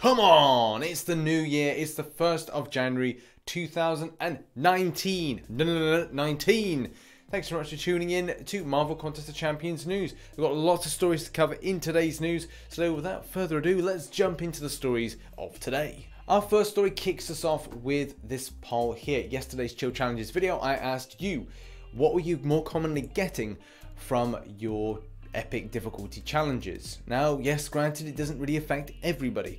Come on, it's the new year. It's the 1st of January 2019. 19. Thanks so much for tuning in to Marvel Contest of Champions news. We've got lots of stories to cover in today's news, so without further ado, let's jump into the stories of today. Our first story kicks us off with this poll here. Yesterday's Chill Challenges video, I asked you, what were you more commonly getting from your epic difficulty challenges? Now, yes, granted, it doesn't really affect everybody,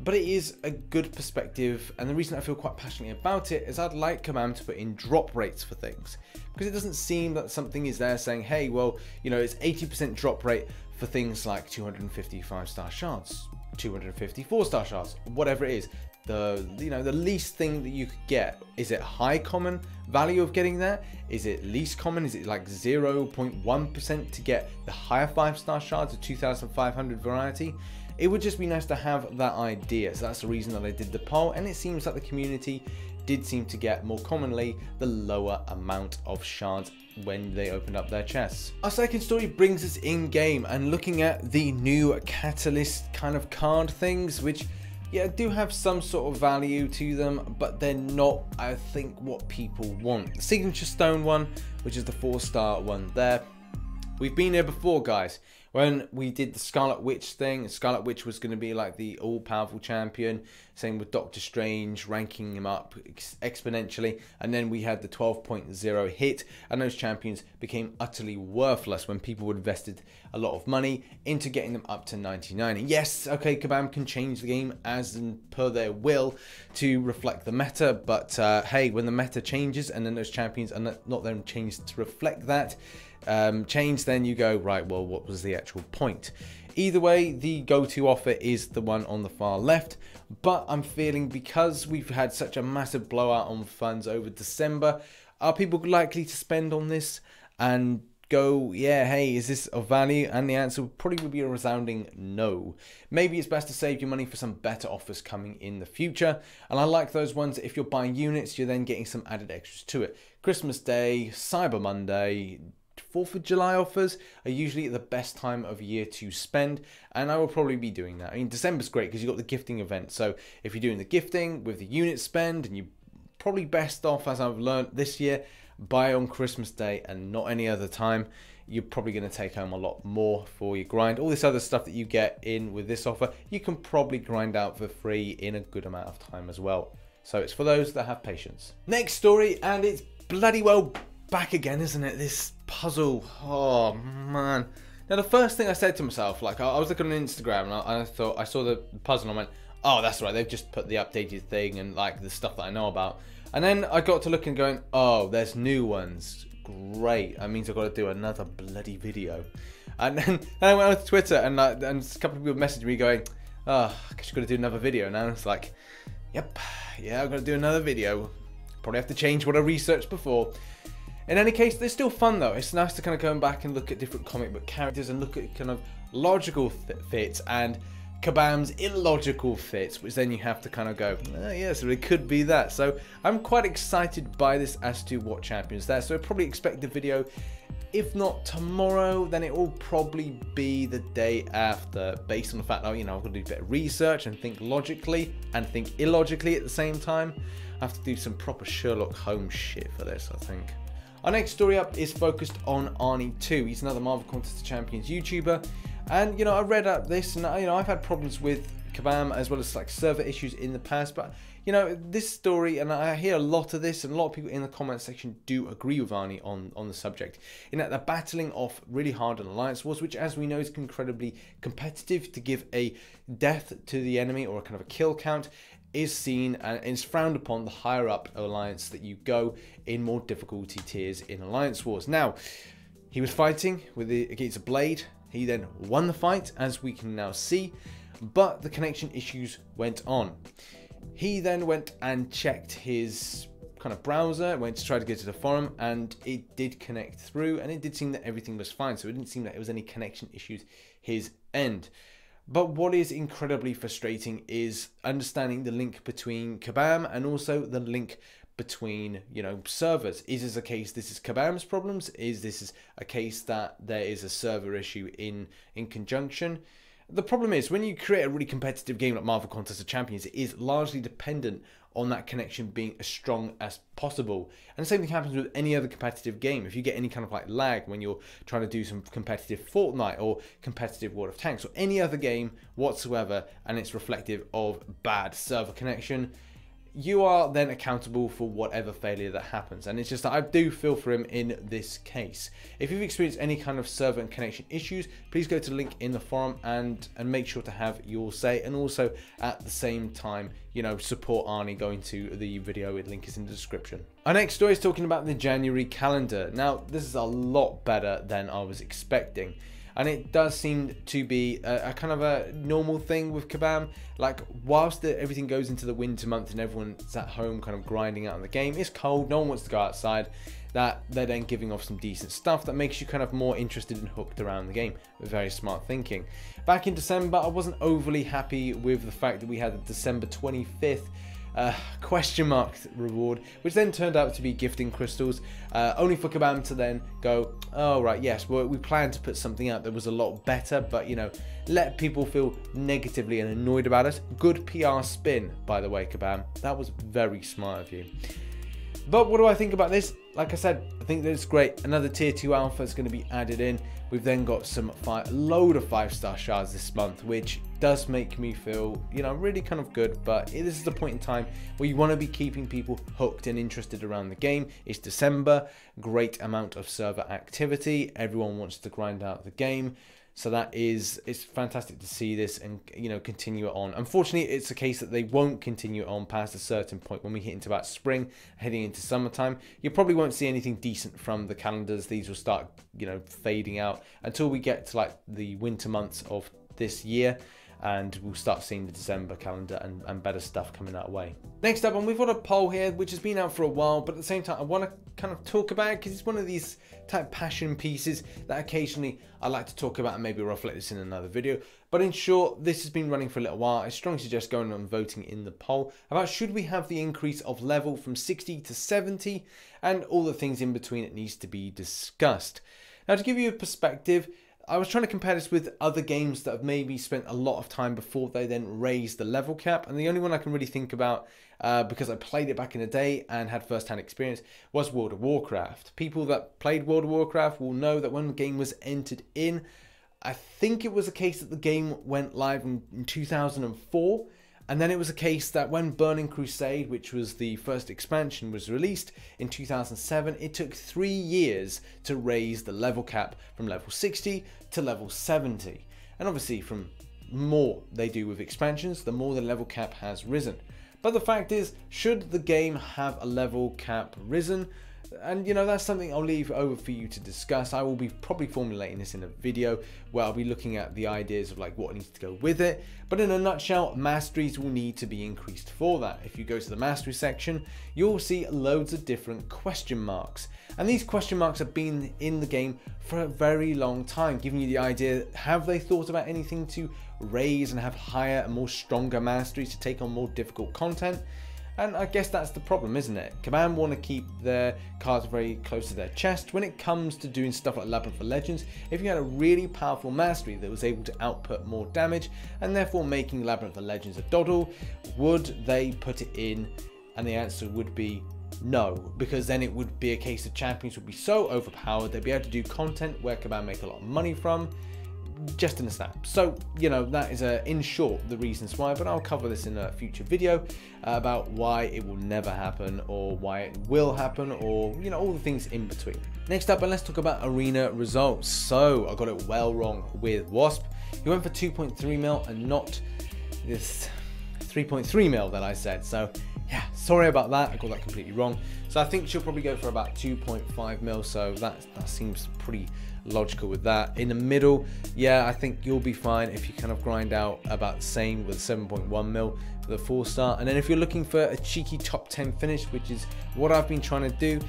but it is a good perspective, and the reason I feel quite passionately about it is I'd like Kabam to put in drop rates for things, because it doesn't seem that something is there saying, hey, well, you know, it's 80% drop rate for things like 255 star shards, 254 star shards, whatever it is. The least thing that you could get, is it high common value of getting there? Is it least common? Is it like 0.1% to get the higher 5-star shards of 2500 variety? It would just be nice to have that idea. So that's the reason that I did the poll, and it seems like the community did seem to get more commonly the lower amount of shards when they opened up their chests. Our second story brings us in game and looking at the new catalyst kind of card things, which do have some sort of value to them, but they're not, I think, what people want. The signature stone one, which is the 4-star one there, we've been here before, guys. When we did the Scarlet Witch thing, Scarlet Witch was going to be like the all-powerful champion. Same with Doctor Strange, ranking him up exponentially. And then we had the 12.0 hit, and those champions became utterly worthless when people had invested a lot of money into getting them up to 99. And yes, okay, Kabam can change the game as and per their will to reflect the meta, but hey, when the meta changes and then those champions are not then changed to reflect that change, then you go, right, well, what was the actual point? Either way, the go-to offer is the one on the far left, but I'm feeling because we've had such a massive blowout on funds over December, are people likely to spend on this and go, yeah, hey, is this of value? And the answer would probably be a resounding no. Maybe it's best to save your money for some better offers coming in the future. And I like those ones. If you're buying units, you're then getting some added extras to it. Christmas Day, Cyber Monday, 4th of July offers are usually the best time of year to spend, and I will probably be doing that. I mean, December's great because you've got the gifting event, so if you're doing the gifting with the unit spend, and you're probably best off, as I've learned this year, buy on Christmas Day and not any other time. You're probably going to take home a lot more for your grind. All this other stuff that you get in with this offer, you can probably grind out for free in a good amount of time as well. So it's for those that have patience. Next story, and it's bloody well back again, isn't it? This puzzle. Oh man. Now the first thing I said to myself, like I was looking on Instagram and I thought I saw the puzzle and I went, oh, that's right, they've just put the updated thing and like the stuff that I know about. And then I got to looking going, oh, there's new ones. Great. That means I've got to do another bloody video. And then I went on Twitter and a couple of people messaged me going, oh, I guess you've got to do another video now. And it's like, yep, yeah, I've got to do another video. Probably have to change what I researched before. In any case, they're still fun though. It's nice to kind of go back and look at different comic book characters and look at kind of logical fits and Kabam's illogical fits, which then you have to kind of go, oh, yeah, so it could be that. So I'm quite excited by this as to what champions there. So I'll probably expect the video, if not tomorrow, then it will probably be the day after, based on the fact that, you know, I've got to do a bit of research and think logically and think illogically at the same time. I have to do some proper Sherlock Holmes shit for this, I think. Our next story up is focused on Arnie2. He's another Marvel Contest of Champions YouTuber. And, you know, I read up this and, you know, I've had problems with Kabam as well as like server issues in the past. But, you know, this story, and I hear a lot of this and a lot of people in the comment section do agree with Arnie on the subject. In that they're battling off really hard on Alliance Wars, which as we know is incredibly competitive. To give a death to the enemy or a kind of a kill count is seen and is frowned upon the higher up Alliance that you go in more difficulty tiers in Alliance Wars. Now, he was fighting against a Blade. He then won the fight, as we can now see, but the connection issues went on. He then went and checked his kind of browser, went to try to get to the forum, and it did connect through, and it did seem that everything was fine, so it didn't seem that there was any connection issues his end. But what is incredibly frustrating is understanding the link between Kabam and also the link between, you know, servers. Is this a case this is Kabam's problems? Is this a case that there is a server issue in conjunction? The problem is, when you create a really competitive game like Marvel Contest of Champions, it is largely dependent on that connection being as strong as possible. And the same thing happens with any other competitive game. If you get any kind of like lag when you're trying to do some competitive Fortnite or competitive World of Tanks or any other game whatsoever, and it's reflective of bad server connection, you are then accountable for whatever failure that happens. And it's just that I do feel for him in this case. If you've experienced any kind of server and connection issues, please go to the link in the forum and make sure to have your say. And also at the same time, you know, support Arnie going to the video. The link is in the description. Our next story is talking about the January calendar. Now, this is a lot better than I was expecting. And it does seem to be a kind of a normal thing with Kabam. Like, whilst everything goes into the winter month and everyone's at home kind of grinding out on the game, it's cold, no one wants to go outside, that they're then giving off some decent stuff that makes you kind of more interested and hooked around the game. Very smart thinking. Back in December, I wasn't overly happy with the fact that we had the December 25th question mark reward, which then turned out to be gifting crystals, only for Kabam to then go, oh right, yes, well, we planned to put something out that was a lot better, but you know, let people feel negatively and annoyed about it. Good PR spin, by the way, Kabam. That was very smart of you. But what do I think about this? Like I said, I think that it's great. Another tier 2 alpha is going to be added in. We've then got some load of 5-star shards this month, which does make me feel, you know, really kind of good. But this is the point in time where you want to be keeping people hooked and interested around the game. It's December, great amount of server activity. Everyone wants to grind out the game. So it's fantastic to see this and, you know, continue it on. Unfortunately, it's a case that they won't continue it on past a certain point. When we hit into about spring, heading into summertime, you probably won't see anything decent from the calendars. These will start, you know, fading out until we get to like the winter months of this year. And we'll start seeing the December calendar and better stuff coming our way. Next up, and we've got a poll here which has been out for a while, but at the same time I want to kind of talk about it because it's one of these type passion pieces that occasionally I like to talk about, and maybe reflect this in another video. But in short, this has been running for a little while. I strongly suggest going and voting in the poll about should we have the increase of level from 60 to 70, and all the things in between. It needs to be discussed. Now, to give you a perspective, I was trying to compare this with other games that have maybe spent a lot of time before they then raised the level cap. And the only one I can really think about, because I played it back in the day and had first-hand experience, was World of Warcraft. People that played World of Warcraft will know that when the game was entered in, I think it was a case that the game went live in 2004. And then it was a case that when Burning Crusade, which was the first expansion, was released in 2007, it took 3 years to raise the level cap from level 60 to level 70. And obviously, from more they do with expansions, the more the level cap has risen. But the fact is, should the game have a level cap risen? And you know, that's something I'll leave over for you to discuss. I will be probably formulating this in a video where I'll be looking at the ideas of like what needs to go with it. But in a nutshell, masteries will need to be increased for that. If you go to the mastery section, you'll see loads of different question marks. And these question marks have been in the game for a very long time, giving you the idea, have they thought about anything to raise and have higher and more stronger masteries to take on more difficult content? And I guess that's the problem, isn't it? Kabam want to keep their cards very close to their chest when it comes to doing stuff like Labyrinth of Legends. If you had a really powerful mastery that was able to output more damage and therefore making Labyrinth of Legends a doddle, would they put it in? And the answer would be no, because then it would be a case of champions would be so overpowered they'd be able to do content where Kabam make a lot of money from, just in a snap. So, you know, that is in short the reasons why, but I'll cover this in a future video about why it will never happen or why it will happen, or, you know, all the things in between. Next up, and let's talk about arena results. So I got it well wrong with Wasp. He went for 2.3 mil and not this 3.3 mil that I said. So yeah, sorry about that, I got that completely wrong. So I think she'll probably go for about 2.5 mil, so that seems pretty logical with that. In the middle, yeah, I think you'll be fine if you kind of grind out about the same with 7.1 mil for the 4-star. And then if you're looking for a cheeky top 10 finish, which is what I've been trying to do,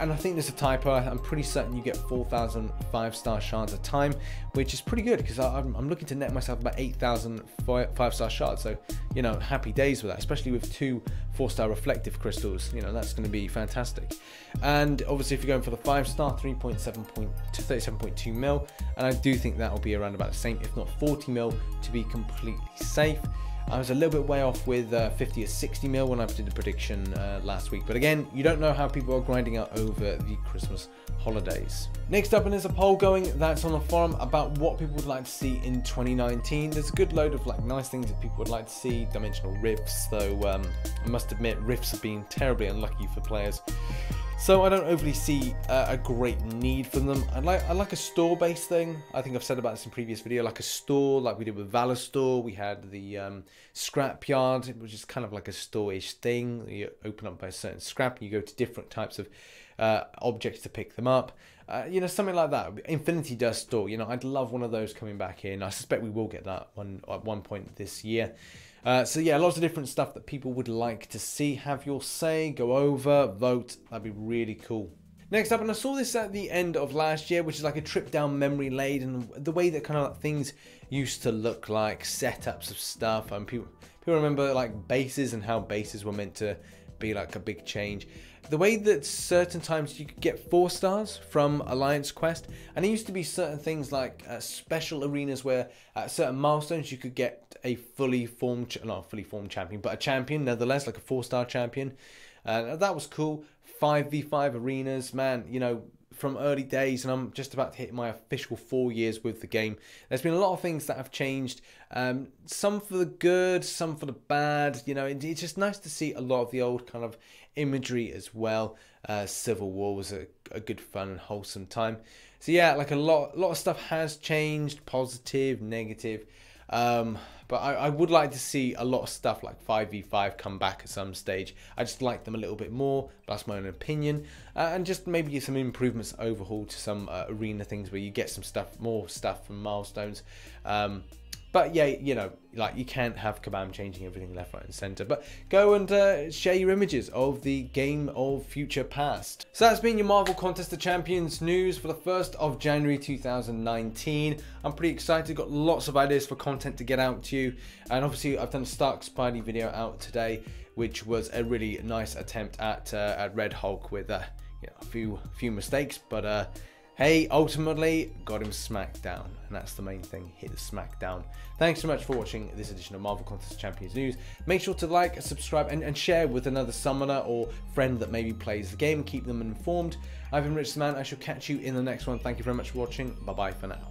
and I think there's a typo. I'm pretty certain you get 4,000 5-star shards a time, which is pretty good because I'm looking to net myself about 8,000 5-star shards. So, you know, happy days with that, especially with 2 4-star reflective crystals. You know, that's going to be fantastic. And obviously, if you're going for the 5-star, 37.2 mil, and I do think that will be around about the same, if not 40 mil, to be completely safe. I was a little bit way off with 50 or 60 mil when I did the prediction last week. But again, you don't know how people are grinding out over the Christmas holidays. Next up, and there's a poll going that's on the forum about what people would like to see in 2019. There's a good load of like nice things that people would like to see. Dimensional rifts, though I must admit rifts have been terribly unlucky for players. So I don't overly see a great need for them. I like a store-based thing. I think I've said about this in previous video, like a store, like we did with Valor Store. We had the scrapyard, which is kind of like a store-ish thing. You open up by a certain scrap, and you go to different types of objects to pick them up. You know, something like that. Infinity Dust Store. You know, I'd love one of those coming back in. I suspect we will get that one at one point this year. So yeah, lots of different stuff that people would like to see. Have your say, go over, vote. That'd be really cool. Next up, and I saw this at the end of last year, which is like a trip down memory lane and the way that kind of like things used to look like, setups of stuff. And people remember like bases and how bases were meant to be like a big change. The way that certain times you could get 4 stars from Alliance Quest, and there used to be certain things like special arenas where at certain milestones you could get a fully formed, not a fully formed champion, but a champion nevertheless, like a 4-star champion. That was cool. 5v5 arenas, man, you know, from early days, and I'm just about to hit my official 4 years with the game. There's been a lot of things that have changed, some for the good, some for the bad. You know, it's just nice to see a lot of the old kind of imagery as well. Civil War was a good fun and wholesome time. So yeah, like a lot of stuff has changed, positive, negative. But I would like to see a lot of stuff like 5v5 come back at some stage. I just like them a little bit more, but that's my own opinion. And just maybe some improvements, overhaul to some arena things where you get some stuff, more stuff from milestones. But yeah, you know, like you can't have Kabam changing everything left, right and center. But go and share your images of the game of future past. So that's been your Marvel Contest of Champions news for the 1st of January 2019. I'm pretty excited, got lots of ideas for content to get out to you. And obviously I've done a Stark Spidey video out today, which was a really nice attempt at Red Hulk with you know, a few mistakes, but hey, ultimately got him smacked down, and that's the main thing, hit the smack down. Thanks so much for watching this edition of Marvel Contest of Champions news. Make sure to like, subscribe, and share with another summoner or friend that maybe plays the game. Keep them informed. I've been Rich the Man. I shall catch you in the next one. Thank you very much for watching. Bye bye for now.